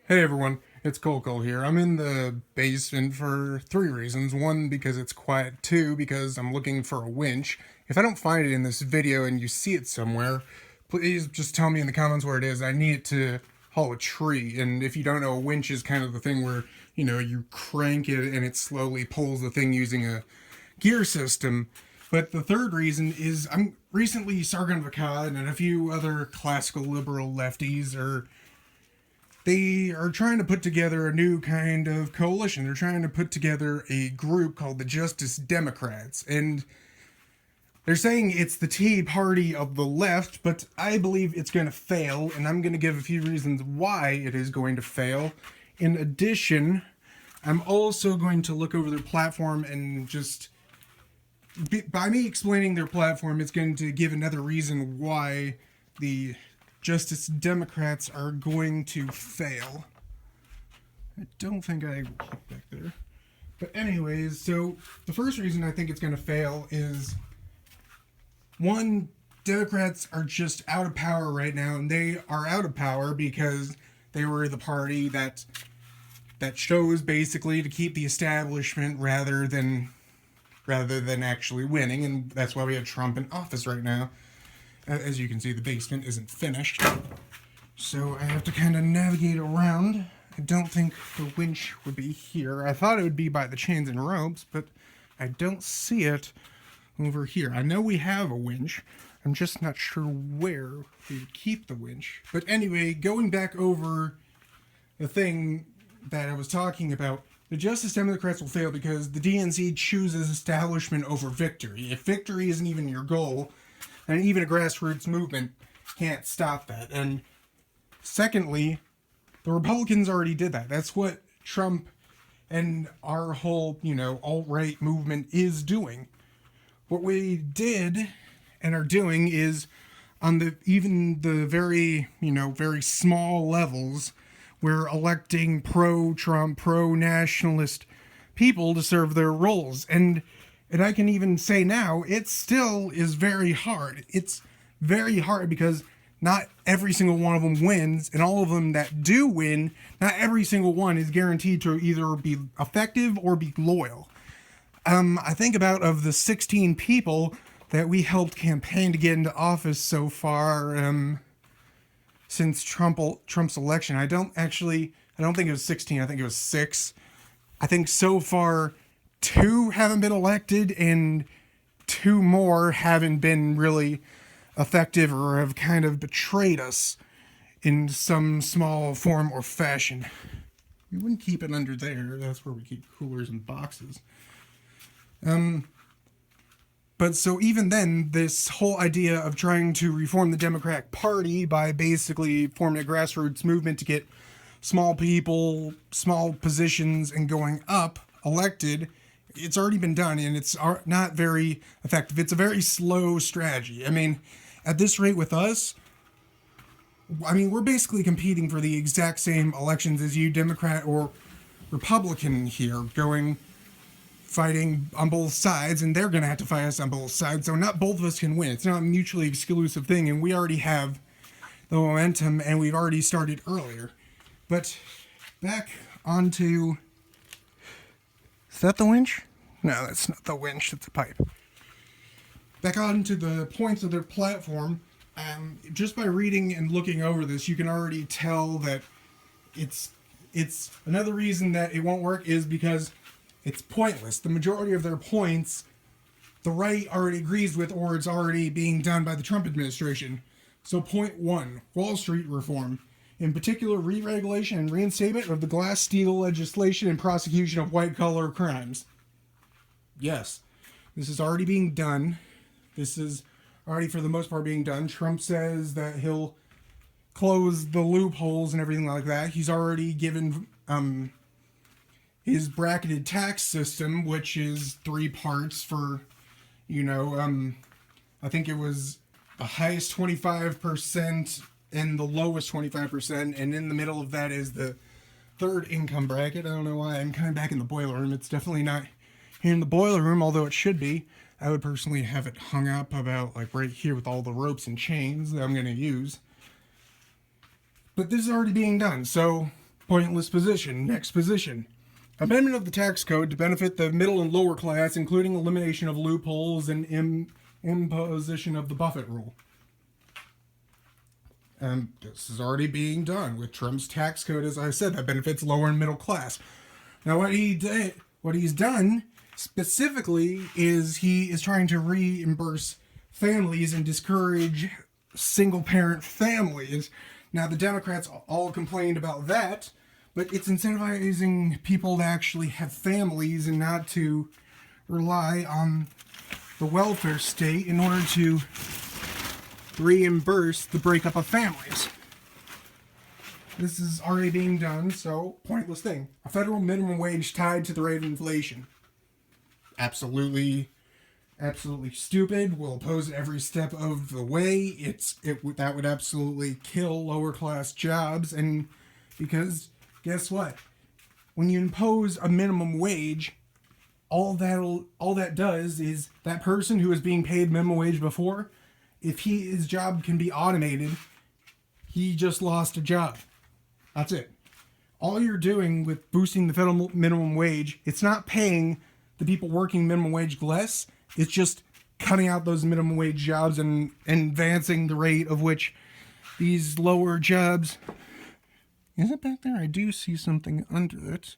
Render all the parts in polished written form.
Hey everyone, it's Cole here. I'm in the basement for three reasons. One, because it's quiet. Two, because I'm looking for a winch. If I don't find it in this video and you see it somewhere, please just tell me in the comments where it is. I need it to haul a tree. And if you don't know, a winch is kind of the thing where, you crank it and it slowly pulls the thing using a gear system. But the third reason is I'm recently Sargon of Akkad and a few other classical liberal lefties they are trying to put together a new kind of coalition. They're trying to put together a group called the Justice Democrats. And they're saying it's the Tea Party of the left, but I believe it's going to fail. And I'm going to give a few reasons why it is going to fail. In addition, I'm also going to look over their platform and by me explaining their platform, it's going to give another reason why the Justice Democrats are going to fail. I don't think I keep back there. But anyways, so the first reason I think it's going to fail is, one, Democrats are just out of power right now, and they are out of power because they were the party that chose basically to keep the establishment rather than actually winning, and that's why we have Trump in office right now. As you can see, the basement isn't finished, so I have to kind of navigate around. I don't think the winch would be here. I thought it would be by the chains and ropes, but I don't see it over here. I know we have a winch. I'm just not sure where we would keep the winch. But anyway, going back over the thing that I was talking about, the Justice Democrats will fail because the DNC chooses establishment over victory. If victory isn't even your goal, and even a grassroots movement can't stop that. And secondly, the Republicans already did that. That's what Trump and our whole, alt-right movement is doing. What we did and are doing is on the very, very small levels, we're electing pro-Trump, pro-nationalist people to serve their roles. And I can even say now, it still is very hard. It's very hard because not every single one of them wins, and all of them that do win, not every single one is guaranteed to either be effective or be loyal. I think about of the 16 people that we helped campaign to get into office so far since Trump's election. I don't think it was 16. I think it was 6. I think so far 2 haven't been elected and 2 more haven't been really effective or have kind of betrayed us in some small form or fashion. We wouldn't keep it under there. That's where we keep coolers and boxes. But so even then, this whole idea of trying to reform the Democratic Party by basically forming a grassroots movement to get small people, small positions, and going up elected, it's already been done, and it's not very effective. It's a very slow strategy. I mean, at this rate with us, we're basically competing for the exact same elections as you, Democrat or Republican here, fighting on both sides, and they're going to have to fight us on both sides, so not both of us can win. It's not a mutually exclusive thing, and we already have the momentum, and we've already started earlier. But back onto... Is that the winch? No, that's not the winch, that's a pipe. Back on to the points of their platform, just by reading and looking over this, you can already tell that it's another reason that it won't work is because it's pointless. The majority of their points, the right already agrees with, or it's already being done by the Trump administration. So point 1, Wall Street reform. In particular, re-regulation and reinstatement of the Glass-Steagall legislation and prosecution of white-collar crimes. Yes, this is already being done. This is already, for the most part, being done. Trump says that he'll close the loopholes and everything like that. He's already given his bracketed tax system, which is 3 parts for, I think it was the highest 25%, and the lowest 25%, and in the middle of that is the third income bracket. I don't know why I'm kind of back in the boiler room. It's definitely not in the boiler room, although it should be. I would personally have it hung up about right here with all the ropes and chains that I'm going to use. But this is already being done, so Pointless position. Next position. Amendment of the tax code to benefit the middle and lower class, including elimination of loopholes and imposition of the Buffett rule. This is already being done with Trump's tax code, as I said, that benefits lower and middle class. Now, what he's done specifically is he is trying to reimburse families and discourage single-parent families. Now, the Democrats all complained about that, but it's incentivizing people to actually have families and not to rely on the welfare state in order to reimburse the breakup of families. This is already being done, so pointless thing. A federal minimum wage tied to the rate of inflation. Absolutely stupid. Will oppose it every step of the way. That would absolutely kill lower class jobs, and because guess what? When you impose a minimum wage, all that does is that person who was being paid minimum wage before, if his job can be automated, he just lost a job. That's it. All you're doing with boosting the federal minimum wage, it's not paying the people working minimum wage less. It's just cutting out those minimum wage jobs and advancing the rate of which these lower jobs. Is it back there? I do see something under it.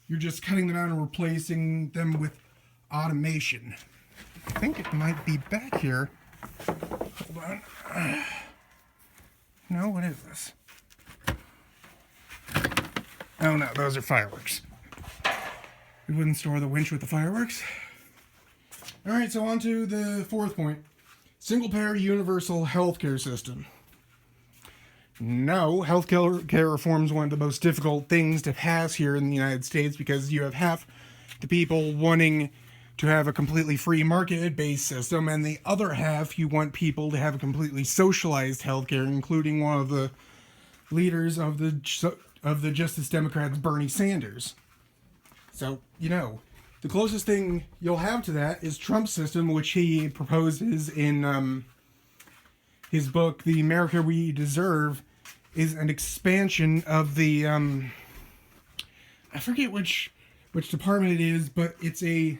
You're just cutting them out and replacing them with automation. I think it might be back here. Hold on. No, what is this? Oh no, those are fireworks. We wouldn't store the winch with the fireworks. Alright, so on to the fourth point. Single-payer universal healthcare system. No, healthcare reform is one of the most difficult things to pass here in the United States because you have half the people wanting to have a completely free market-based system, and the other half you want people to have a completely socialized healthcare, including one of the leaders of the Justice Democrats, Bernie Sanders. So, the closest thing you'll have to that is Trump's system, which he proposes in his book, The America We Deserve, is an expansion of the, I forget which department it is, but it's a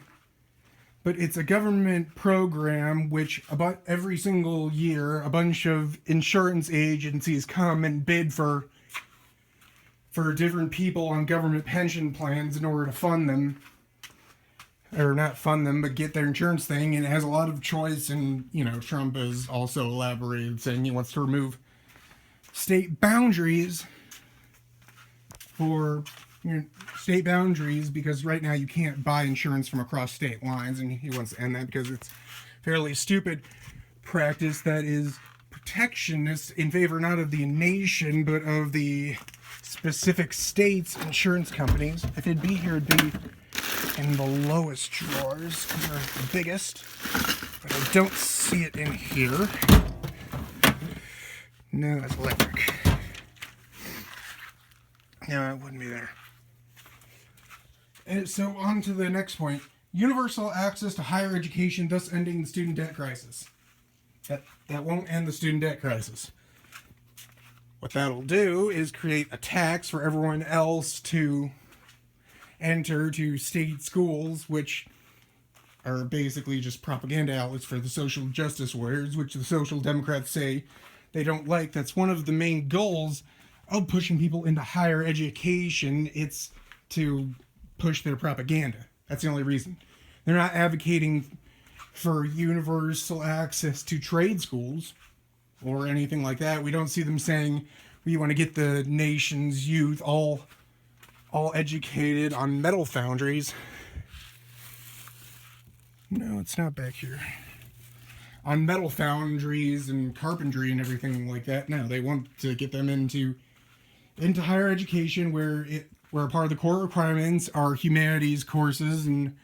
government program which about every single year a bunch of insurance agencies come and bid for different people on government pension plans in order to fund them. Or not fund them, but get their insurance thing, and it has a lot of choice, and, Trump has also elaborated saying he wants to remove state boundaries because right now you can't buy insurance from across state lines, and he wants to end that because it's fairly stupid practice that is protectionist in favor not of the nation, but of the specific states' insurance companies. If it'd be here, it'd be in the lowest drawers because they're the biggest, but I don't see it in here. No, that's electric. No, it wouldn't be there. And so on to the next point. Universal access to higher education, thus ending the student debt crisis. That won't end the student debt crisis. What that'll do is create a tax for everyone else to enter to state schools, which are basically just propaganda outlets for the social justice warriors, which the social democrats say they don't like. That's one of the main goals of pushing people into higher education. It's to push their propaganda. That's the only reason. They're not advocating for universal access to trade schools or anything like that. We don't see them saying we want to get the nation's youth all educated on metal foundries. No, it's not back here. On metal foundries and carpentry and everything like that. No, they want to get them into higher education where part of the core requirements are humanities courses, and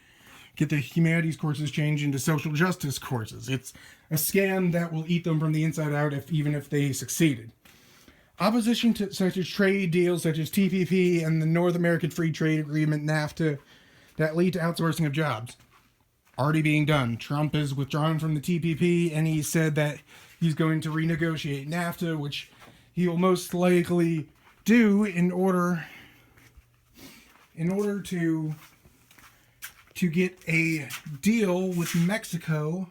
get the humanities courses changed into social justice courses. It's a scam that will eat them from the inside out even if they succeeded. Opposition to such as trade deals such as TPP and the North American Free Trade Agreement, NAFTA, that lead to outsourcing of jobs. Already being done. Trump is withdrawn from the TPP, and he said that he's going to renegotiate NAFTA, which he will most likely do in order to get a deal with Mexico.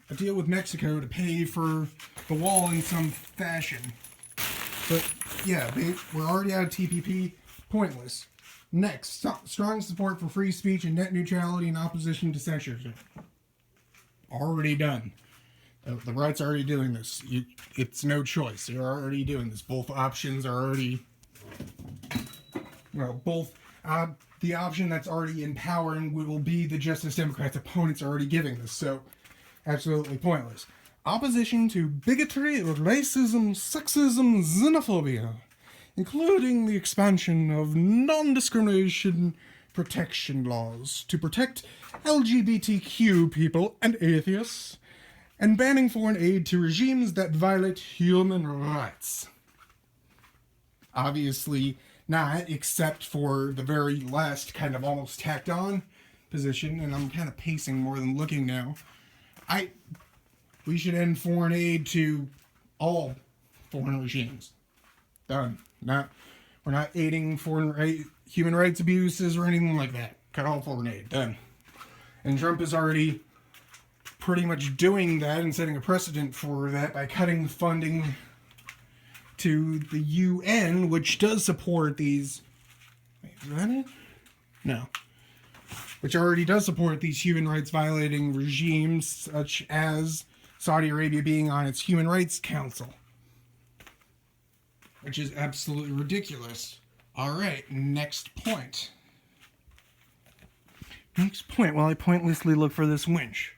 A deal with Mexico to pay for the wall in some fashion. But yeah, we're already out of TPP. Pointless. Next, strong support for free speech and net neutrality in opposition to censorship. Already done. The right's already doing this. It's no choice. They're already doing this. Both options are already... Well, the option that's already in power and will be the Justice Democrats' opponents are already giving this. So, absolutely pointless. Opposition to bigotry, racism, sexism, xenophobia, including the expansion of non-discrimination protection laws to protect LGBTQ people and atheists, and banning foreign aid to regimes that violate human rights. Obviously not, except for the very last kind of almost tacked on position, and I'm kind of pacing more than looking now. We should end foreign aid to all foreign regimes. Done. We're not aiding human rights abuses or anything like that. Cut all foreign aid. Done. And Trump is already pretty much doing that and setting a precedent for that by cutting the funding to the UN, which does support these... Wait, is that it? No. Which already does support these human rights violating regimes, such as Saudi Arabia being on its Human Rights Council. Which is absolutely ridiculous. Alright, next point. Next point, while I pointlessly look for this winch.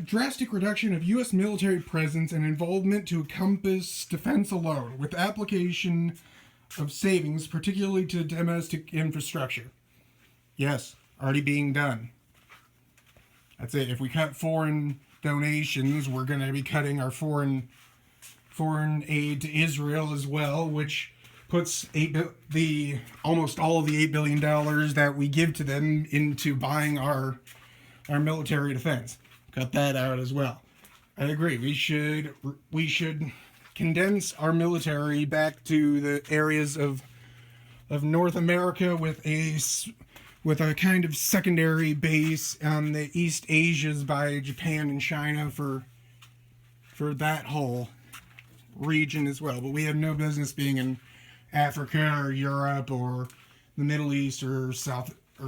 Drastic reduction of U.S. military presence and involvement to encompass defense alone, with application of savings, particularly to domestic infrastructure. Yes, already being done. That's it. If we cut foreign donations, we're going to be cutting our foreign aid to Israel as well, which puts almost all of the $8 billion that we give to them into buying our military defense. Cut that out as well. I agree. We should condense our military back to the areas of North America with a kind of secondary base on the East Asias by Japan and China for that whole region as well. But we have no business being in Africa or Europe or the Middle East or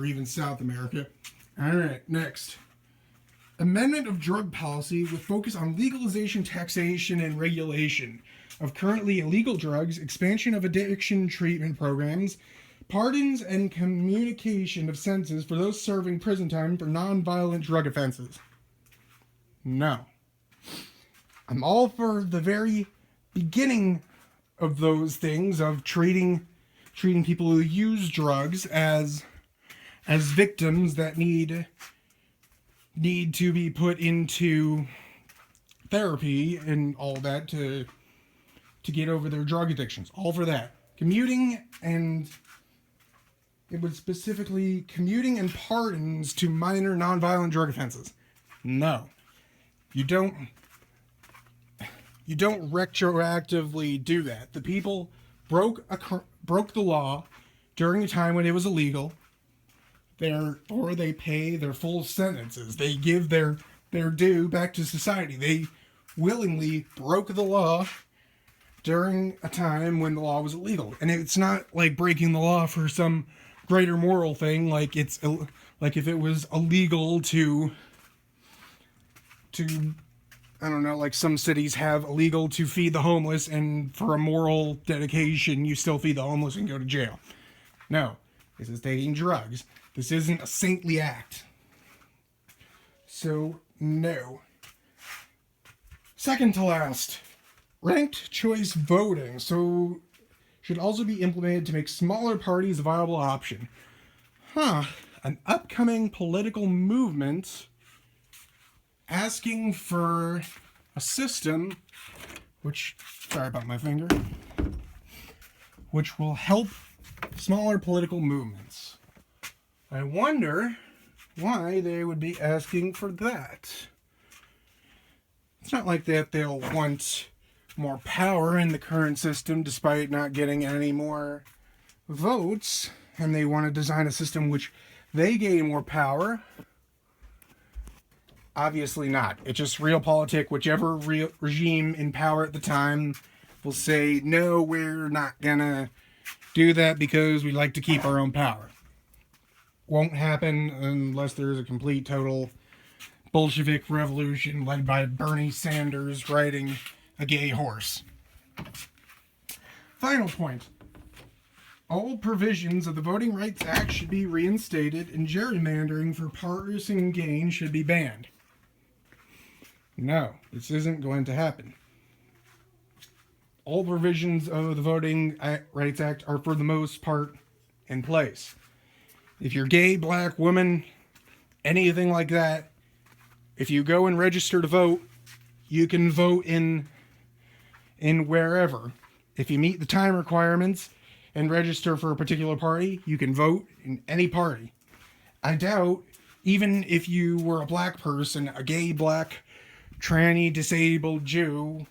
even South America. All right, next. Amendment of drug policy with focus on legalization, taxation, and regulation of currently illegal drugs, expansion of addiction treatment programs, pardons, and communication of sentences for those serving prison time for non-violent drug offenses. No. I'm all for the very beginning of those things, of treating people who use drugs as victims that need to be put into therapy and all that to get over their drug addictions. All for that. Commuting, and it was specifically commuting and pardons to minor nonviolent drug offenses. No. You don't retroactively do that. The people broke the law during a time when it was illegal. Or they pay their full sentences. They give their due back to society. They willingly broke the law during a time when the law was illegal. And it's not like breaking the law for some greater moral thing, like if it was illegal to I don't know, like some cities have illegal to feed the homeless, and for a moral dedication you still feed the homeless and go to jail. No, this is taking drugs. This isn't a saintly act. So, no. Second to last, ranked choice voting. So, should also be implemented to make smaller parties a viable option. An upcoming political movement asking for a system which, sorry about my finger, which will help smaller political movements. I wonder why they would be asking for that. It's not like that they'll want more power in the current system despite not getting any more votes, and they want to design a system which they gain more power. Obviously not. It's just realpolitik. Whichever regime in power at the time will say, no, we're not gonna do that because we like to keep our own power. Won't happen unless there's a complete, total Bolshevik revolution led by Bernie Sanders riding a gay horse. Final point. All provisions of the Voting Rights Act should be reinstated, and gerrymandering for partisan gain should be banned. No, this isn't going to happen. All provisions of the Voting Rights Act are for the most part in place. If you're gay, black, woman, anything like that, if you go and register to vote, you can vote in wherever. If you meet the time requirements and register for a particular party, you can vote in any party. I doubt, even if you were a black person, a gay, black, tranny, disabled Jew,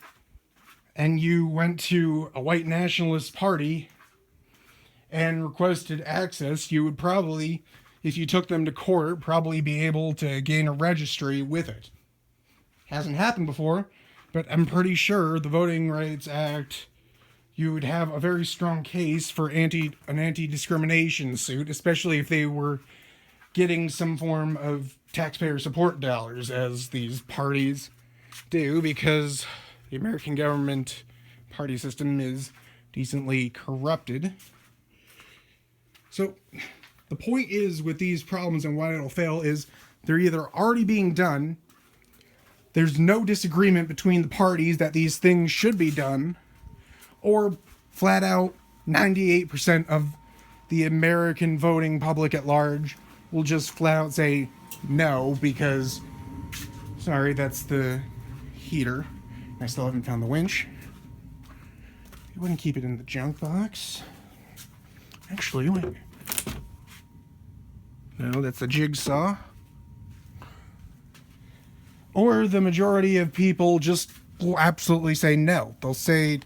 and you went to a white nationalist party and requested access, you would probably, if you took them to court, probably be able to gain a registry with it. Hasn't happened before, but I'm pretty sure the Voting Rights Act, you would have a very strong case for an anti-discrimination suit, especially if they were getting some form of taxpayer support dollars, as these parties do, because the American government party system is decently corrupted. So the point is with these problems and why it'll fail is they're either already being done, there's no disagreement between the parties that these things should be done, or flat out 98% of the American voting public at large will just flat out say no because, sorry, that's the heater. I still haven't found the winch. You wouldn't keep it in the junk box. Actually, wait. No, that's a jigsaw. Or the majority of people just will absolutely say no. They'll say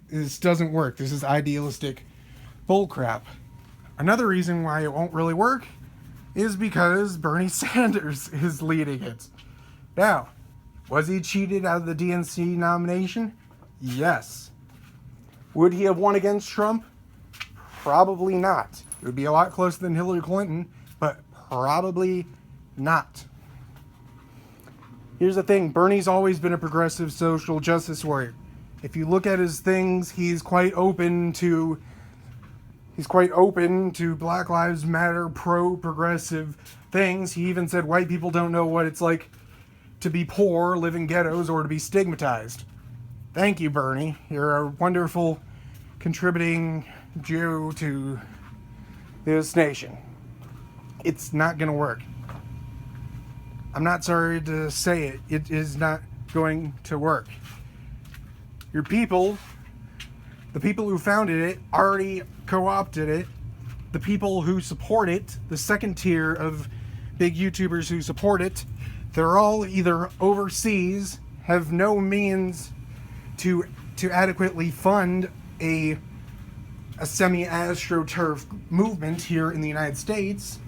this doesn't work. This is idealistic bullcrap. Another reason why it won't really work is because Bernie Sanders is leading it. Now, was he cheated out of the DNC nomination? Yes. Would he have won against Trump? Probably not. It would be a lot closer than Hillary Clinton, but probably not. Here's the thing, Bernie's always been a progressive social justice warrior. If you look at his things, he's quite open to Black Lives Matter, pro-progressive things. He even said white people don't know what it's like to be poor, live in ghettos, or to be stigmatized. Thank you, Bernie. You're a wonderful contributing Jew to this nation. It's not going to work. I'm not sorry to say it. It is not going to work. Your people, the people who founded it, already co-opted it. The people who support it, the second tier of big YouTubers who support it, they're all either overseas, have no means to adequately fund a semi-astroturf movement here in the United States.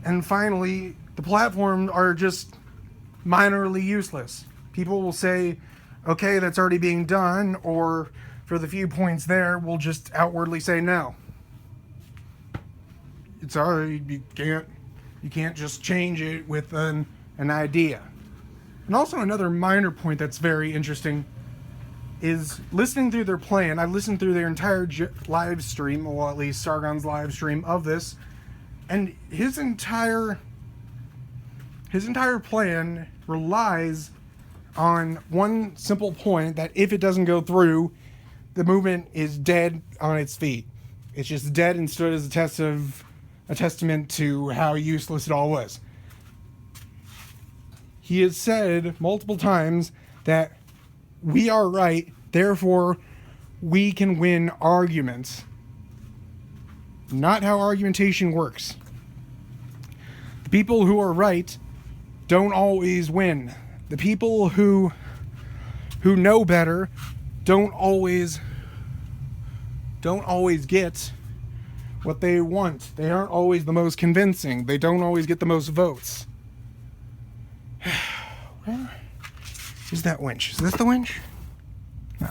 And finally, the platforms are just minorly useless. People will say, okay, that's already being done, or for the few points there, we'll just outwardly say no. It's already, you can't just change it with an idea. And also another minor point that's very interesting is listening through their plan. I listened through their entire live stream, or at least Sargon's live stream of this, and his entire plan relies on one simple point, that if it doesn't go through, the movement is dead on its feet. It's just dead and stood as a testament to how useless it all was. He has said multiple times that we are right, therefore we can win arguments. Not how argumentation works. The people who are right don't always win. The people who know better don't always get what they want. They aren't always the most convincing. They don't always get the most votes. Where is that winch? Is this the winch? No.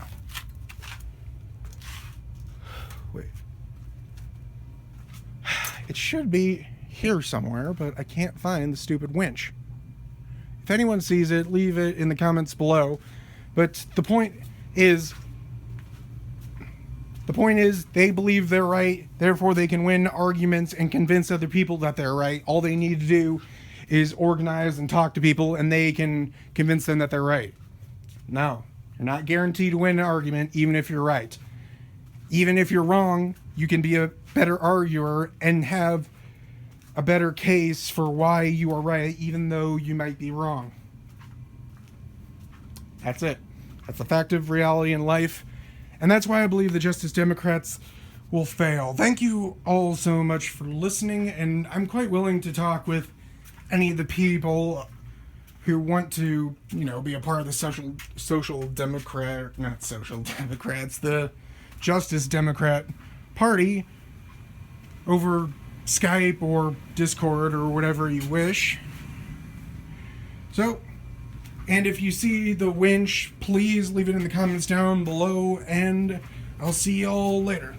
Wait. It should be here somewhere, but I can't find the stupid winch. If anyone sees it, leave it in the comments below. But the point is they believe they're right, therefore they can win arguments and convince other people that they're right. All they need to do is organize and talk to people, and they can convince them that they're right. No, you're not guaranteed to win an argument, even if you're right. Even if you're wrong, you can be a better arguer and have a better case for why you are right, even though you might be wrong. That's it. That's the fact of reality in life. And that's why I believe the Justice Democrats will fail. Thank you all so much for listening, and I'm quite willing to talk with any of the people who want to, be a part of the the Justice Democrat Party over Skype or Discord or whatever you wish. So, and if you see the winch, please leave it in the comments down below, and I'll see y'all later.